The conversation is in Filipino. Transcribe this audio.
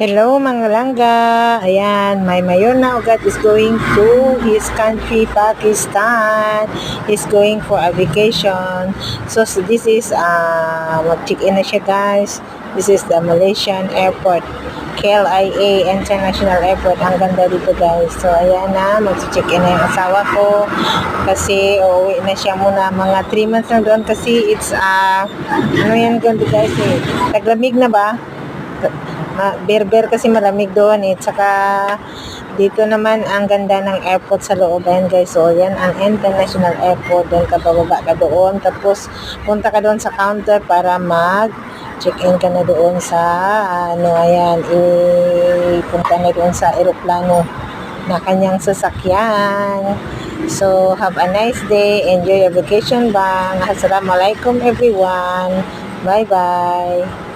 Hello mga langga. Ayan, may mayor na ugat is going to his country, Pakistan. He's going for a vacation. So this is, mag-check-in na siya guys. This is the Malaysian airport. KLIA International Airport. Ang ganda dito guys. So ayan na, mag-check-in na yung asawa ko. Kasi uuwi na siya muna. Mga 3 months na doon kasi it's, ano yan ganda guys eh. Taglamig na ba? Berber kasi malamig doon eh. Tsaka dito naman ang ganda ng airport sa loob. Ayan guys, so yan ang international airport. Doon ka bababa ka doon, tapos punta ka doon sa counter para mag check-in ka na doon sa ayan, punta na doon sa eroplano na kanyang sasakyan. So have a nice day, enjoy your vacation bang. Assalamualaikum everyone, bye bye.